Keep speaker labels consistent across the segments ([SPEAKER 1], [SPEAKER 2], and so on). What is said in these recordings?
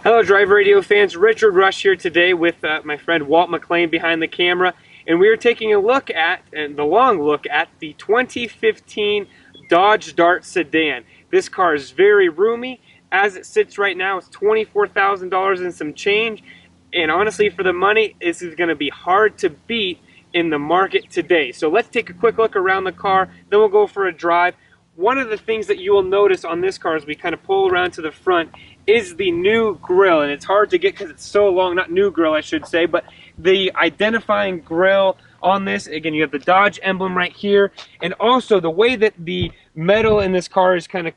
[SPEAKER 1] Hello, Drive Radio fans. Richard Rush here today with my friend Walt McLean behind the camera, and we are taking a look at, and the long look at, the 2015 Dodge Dart sedan. This car is very roomy. As it sits right now, it's $24,000 and some change, and honestly, for the money, this is going to be hard to beat in the market today. So let's take a quick look around the car, then we'll go for a drive. One of the things that you will notice on this car as we kind of pull around to the front is the new grille, and it's hard to get because it's so long. Not new grille, I should say, but the identifying grille on this. Again, you have the Dodge emblem right here, and also the way that the metal in this car is kind of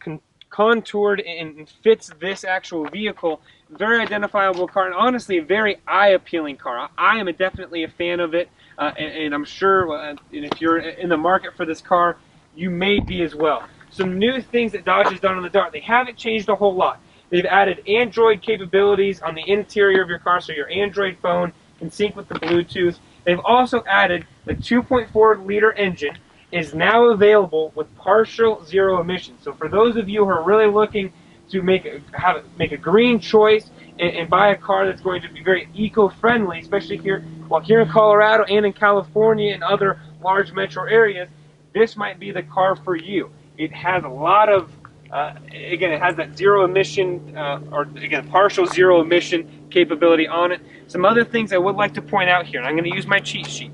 [SPEAKER 1] contoured and fits this actual vehicle. Very identifiable car, and honestly a very eye-appealing car. I am definitely a fan of it, and I'm sure and if you're in the market for this car, you may be as well. Some new things that Dodge has done on the Dart. They haven't changed a whole lot. They've added Android capabilities on the interior of your car, so your Android phone can sync with the Bluetooth. They've also added the 2.4-liter engine is now available with partial zero emissions. So for those of you who are really looking to make a green choice and buy a car that's going to be very eco-friendly, especially here in Colorado and in California and other large metro areas, this might be the car for you. It has a lot of, again, it has that zero emission, or again, partial zero emission capability on it. Some other things I would like to point out here, and I'm going to use my cheat sheet.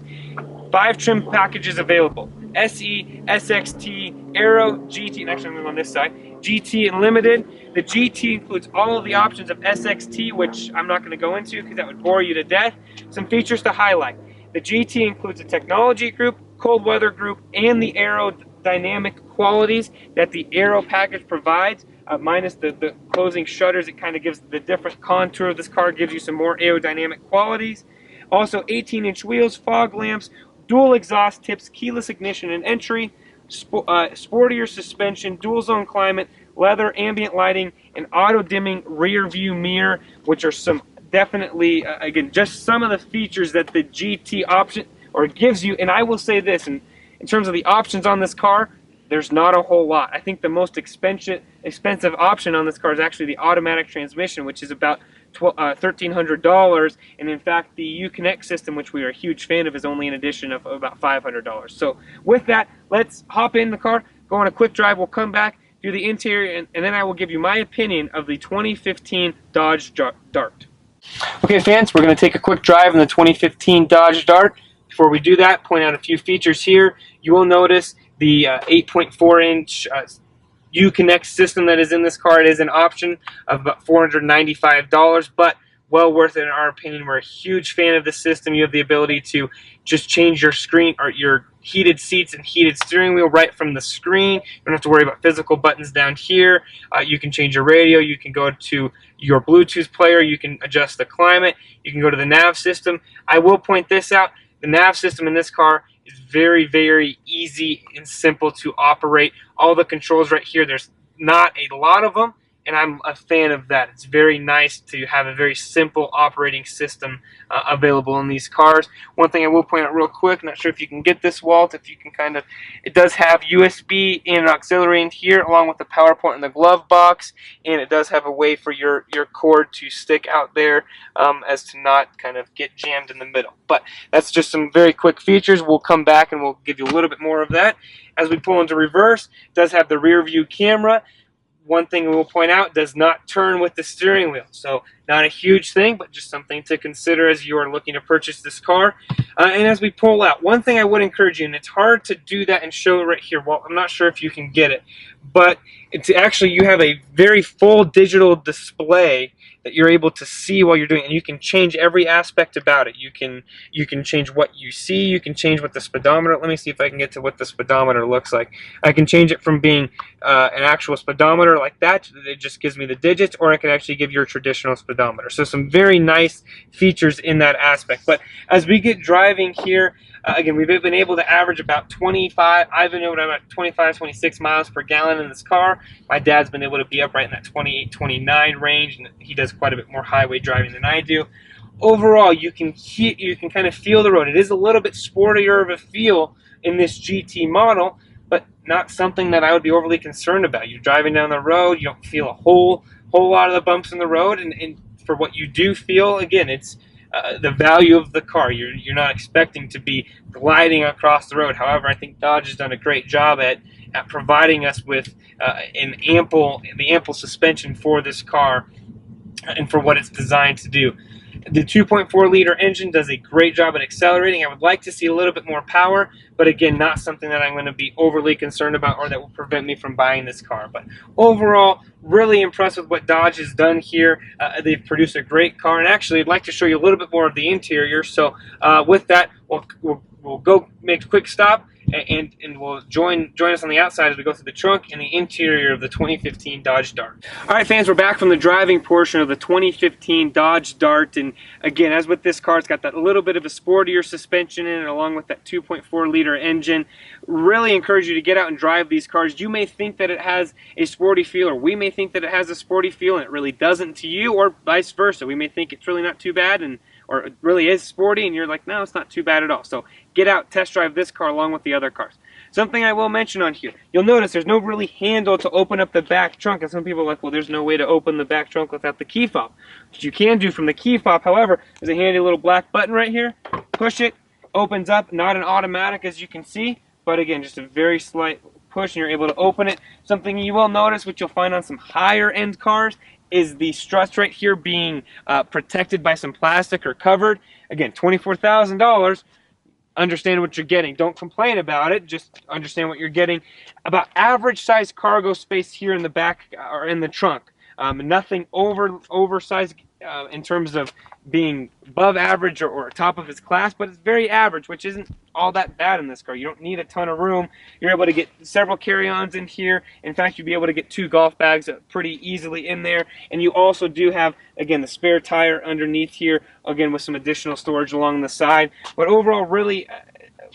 [SPEAKER 1] 5 trim packages available: SE, SXT, Aero, GT, and actually I'm on this side, GT and Limited. The GT includes all of the options of SXT, which I'm not going to go into because that would bore you to death. Some features to highlight: the GT includes a technology group, cold weather group, and the aerodynamic qualities that the Aero package provides, minus the closing shutters. It kind of gives the different contour of this car, gives you some more aerodynamic qualities. Also 18-inch wheels, fog lamps, dual exhaust tips, keyless ignition and entry, sportier suspension, dual zone climate, leather, ambient lighting, and auto dimming rear view mirror, which are some definitely, again, just some of the features that the GT option or gives you. And I will say this, in terms of the options on this car, there's not a whole lot. I think the most expensive option on this car is actually the automatic transmission, which is about $1,300, and in fact the Uconnect system, which we are a huge fan of, is only an addition of about $500. So with that, let's hop in the car, go on a quick drive. We'll come back, do the interior, and then I will give you my opinion of the 2015 Dodge Dart. Okay fans, we're going to take a quick drive in the 2015 Dodge Dart. Before we do that, point out a few features here. You will notice the 8.4-inch Uconnect system that is in this car. It is an option of about $495, but well worth it in our opinion. We're a huge fan of the system. You have the ability to just change your screen or your heated seats and heated steering wheel right from the screen. You don't have to worry about physical buttons down here. You can change your radio. You can go to your Bluetooth player. You can adjust the climate. You can go to the Nav System. I will point this out. The Nav System in this car is very, very easy and simple to operate. All the controls right here, there's not a lot of them, and I'm a fan of that. It's very nice to have a very simple operating system available in these cars. One thing I will point out real quick, not sure if you can get this, Walt, if you can kind of, it does have USB and an auxiliary in here, along with the power port in the glove box, and it does have a way for your cord to stick out there as to not kind of get jammed in the middle. But that's just some very quick features. We'll come back and we'll give you a little bit more of that. As we pull into reverse, it does have the rear view camera. One thing we will point out, does not turn with the steering wheel. So not a huge thing, but just something to consider as you are looking to purchase this car. And as we pull out, one thing I would encourage you, and it's hard to do that and show right here. Well, I'm not sure if you can get it, but it's actually, you have a very full digital display that you're able to see while you're doing it, and you can change every aspect about it. You can change what you see, you can change what the speedometer, let me see if I can get to what the speedometer looks like. I can change it from being an actual speedometer like that, it just gives me the digits, or I can actually give your traditional speedometer. So some very nice features in that aspect. But as we get driving here, again, we've been able to average about 25, I've been able to about 25, 26 miles per gallon in this car. My dad's been able to be up right in that 28, 29 range, and he does quite a bit more highway driving than I do. Overall, you can kind of feel the road. It is a little bit sportier of a feel in this GT model, but not something that I would be overly concerned about. You're driving down the road, you don't feel a whole lot of the bumps in the road, and for what you do feel, again, it's the value of the car. You're not expecting to be gliding across the road. However, I think Dodge has done a great job at providing us with the ample suspension for this car and for what it's designed to do. The 2.4 liter engine does a great job at accelerating. I would like to see a little bit more power, but again, not something that I'm going to be overly concerned about or that will prevent me from buying this car. But overall, really impressed with what Dodge has done here. They've produced a great car, and actually, I'd like to show you a little bit more of the interior. So with that, we'll go make a quick stop, and we'll join us on the outside as we go through the trunk and the interior of the 2015 Dodge Dart. All right, fans, we're back from the driving portion of the 2015 Dodge Dart, and again, as with this car, it's got that little bit of a sportier suspension in it, along with that 2.4 liter engine. Really encourage you to get out and drive these cars. You may think that it has a sporty feel, or we may think that it has a sporty feel, and it really doesn't to you, or vice versa. We may think it's really not too bad, or it really is sporty, and you're like, no, it's not too bad at all. So get out, test drive this car along with the other cars. Something I will mention on here, you'll notice there's no really handle to open up the back trunk, and some people are like, well, there's no way to open the back trunk without the key fob. What you can do from the key fob, however, is a handy little black button right here. Push it, opens up, not an automatic as you can see, but again, just a very slight push and you're able to open it. Something you will notice, which you'll find on some higher end cars, is the struts right here being protected by some plastic or covered. Again, $24,000. Understand what you're getting. Don't complain about it. Just understand what you're getting. About average size cargo space here in the back or in the trunk. Nothing oversized in terms of being above average or top of its class, but it's very average, which isn't all that bad in this car. You don't need a ton of room. You're able to get several carry-ons in here. In fact, you'll be able to get 2 golf bags pretty easily in there. And you also do have, again, the spare tire underneath here, again, with some additional storage along the side. But overall, really,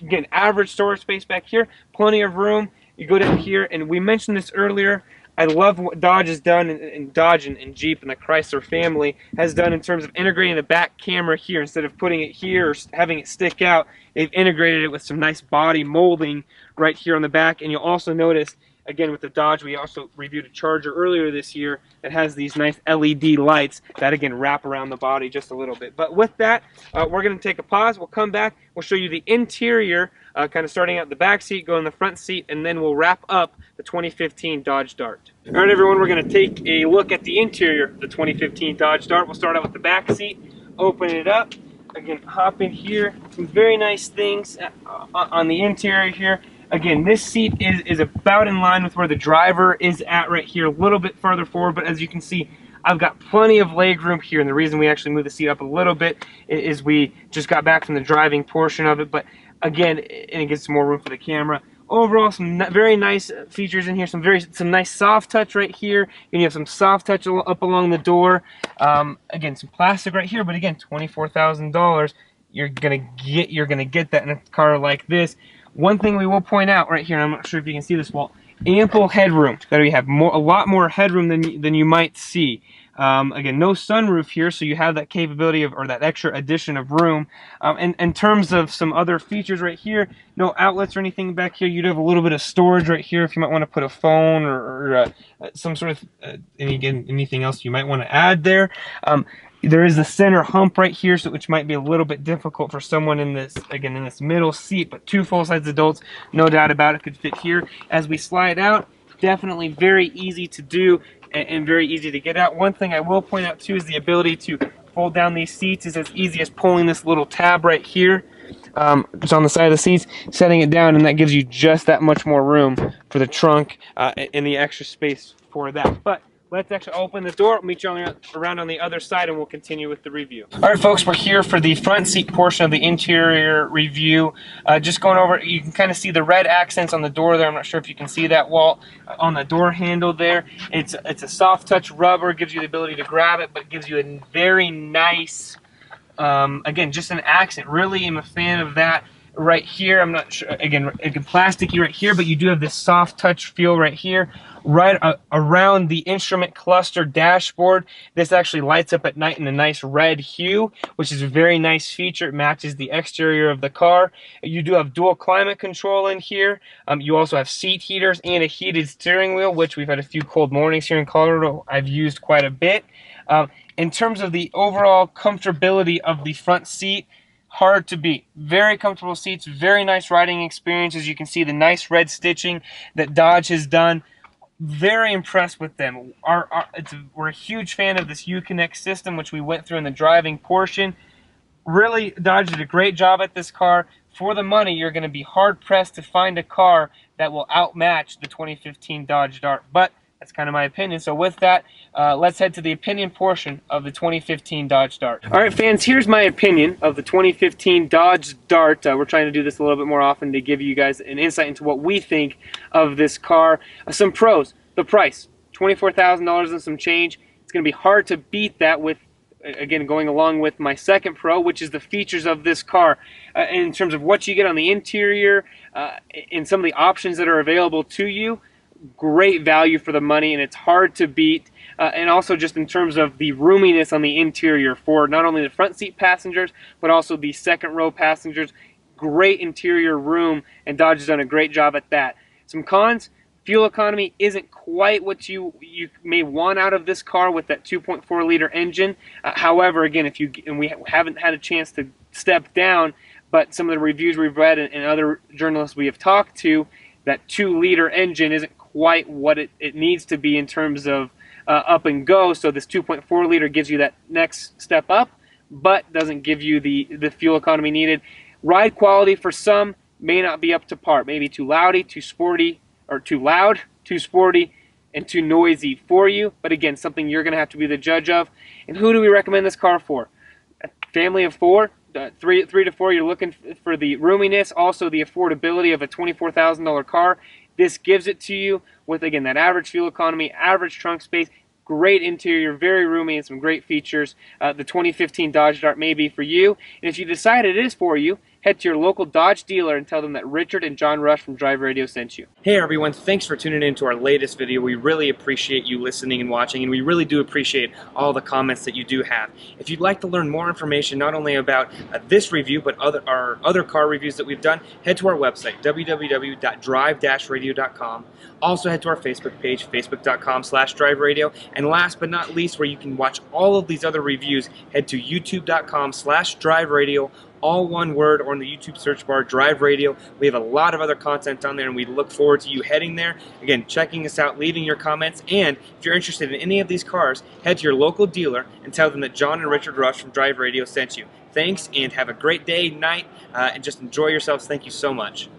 [SPEAKER 1] again, average storage space back here, plenty of room. You go down here, and we mentioned this earlier, I love what Dodge has done, and Dodge and Jeep and the Chrysler family has done in terms of integrating the back camera here. Instead of putting it here or having it stick out, they've integrated it with some nice body molding right here on the back. And you'll also notice, again, with the Dodge, we also reviewed a Charger earlier this year that has these nice LED lights that, again, wrap around the body just a little bit. But with that, we're going to take a pause. We'll come back. We'll show you the interior, kind of starting out the back seat, go in the front seat, and then we'll wrap up the 2015 Dodge Dart. All right, everyone, we're going to take a look at the interior of the 2015 Dodge Dart. We'll start out with the back seat, open it up. Again, hop in here. Some very nice things on the interior here. Again, this seat is about in line with where the driver is at right here, a little bit further forward, but as you can see, I've got plenty of leg room here, and the reason we actually moved the seat up a little bit is we just got back from the driving portion of it, but again, and it gets some more room for the camera. Overall, some very nice features in here. Some nice soft touch right here. And you have some soft touch up along the door. Again, some plastic right here. But again, $24,000. You're gonna get that in a car like this. One thing we will point out right here, and I'm not sure if you can see this, Walt. Ample headroom. That we have a lot more headroom than you might see. Again, no sunroof here, so you have that capability of, or that extra addition of room. And in terms of some other features right here, no outlets or anything back here. You do have a little bit of storage right here if you might want to put a phone or some sort of anything else you might want to add there. There is the center hump right here, which might be a little bit difficult for someone in this middle seat, but 2 full-size adults, no doubt about it, could fit here. As we slide out, definitely very easy to do and very easy to get out. One thing I will point out too is the ability to fold down these seats is as easy as pulling this little tab right here. It's on the side of the seats, setting it down, and that gives you just that much more room for the trunk and the extra space for that. But let's actually open the door, meet you around on the other side, and we'll continue with the review. All right, folks, we're here for the front seat portion of the interior review. Just going over, you can kind of see the red accents on the door there. I'm not sure if you can see that, Walt, on the door handle there. It's a soft touch rubber, gives you the ability to grab it, but it gives you a very nice, again, just an accent. Really am a fan of that. Right here, I'm not sure, again, plasticky right here, but you do have this soft touch feel right here. Right around the instrument cluster dashboard, this actually lights up at night in a nice red hue, which is a very nice feature. It matches the exterior of the car. You do have dual climate control in here. You also have seat heaters and a heated steering wheel, which we've had a few cold mornings here in Colorado. I've used quite a bit. In terms of the overall comfortability of the front seat, hard to beat. Very comfortable seats, very nice riding experience. As you can see, the nice red stitching that Dodge has done. Very impressed with them. We're a huge fan of this Uconnect system, which we went through in the driving portion. Really, Dodge did a great job at this car. For the money, you're going to be hard-pressed to find a car that will outmatch the 2015 Dodge Dart. But that's kind of my opinion. So with that, let's head to the opinion portion of the 2015 Dodge Dart. All right, fans, here's my opinion of the 2015 Dodge Dart. We're trying to do this a little bit more often to give you guys an insight into what we think of this car. Some pros. The price, $24,000 and some change. It's going to be hard to beat that with, again, going along with my second pro, which is the features of this car. In terms of what you get on the interior and some of the options that are available to you, great value for the money, and it's hard to beat. And also just in terms of the roominess on the interior for not only the front seat passengers, but also the second row passengers. Great interior room, and Dodge has done a great job at that. Some cons. Fuel economy isn't quite what you may want out of this car with that 2.4 liter engine. However, again, we haven't had a chance to step down, but some of the reviews we've read and other journalists we have talked to, that 2 liter engine isn't quite what it needs to be in terms of up and go. So this 2.4 liter gives you that next step up, but doesn't give you the fuel economy needed. Ride quality for some may not be up to par. Maybe too loudy, too sporty, or too loud, too sporty, and too noisy for you. But again, something you're going to have to be the judge of. And who do we recommend this car for? A family of 4, 3 to 4. You're looking for the roominess, also the affordability of a $24,000 car. This gives it to you with, again, that average fuel economy, average trunk space, great interior, very roomy, and some great features. The 2015 Dodge Dart may be for you. And if you decide it is for you, head to your local Dodge dealer and tell them that Richard and John Rush from Drive Radio sent you. Hey everyone, thanks for tuning in to our latest video. We really appreciate you listening and watching, and we really do appreciate all the comments that you do have. If you'd like to learn more information, not only about this review, but our other car reviews that we've done, head to our website, www.drive-radio.com. Also head to our Facebook page, facebook.com/driveradio. And last but not least, where you can watch all of these other reviews, head to youtube.com/driveradio. All one word, or in the YouTube search bar, Drive Radio. We have a lot of other content on there, and we look forward to you heading there. Again, checking us out, leaving your comments, and if you're interested in any of these cars, head to your local dealer and tell them that John and Richard Rush from Drive Radio sent you. Thanks, and have a great day, night, and just enjoy yourselves. Thank you so much.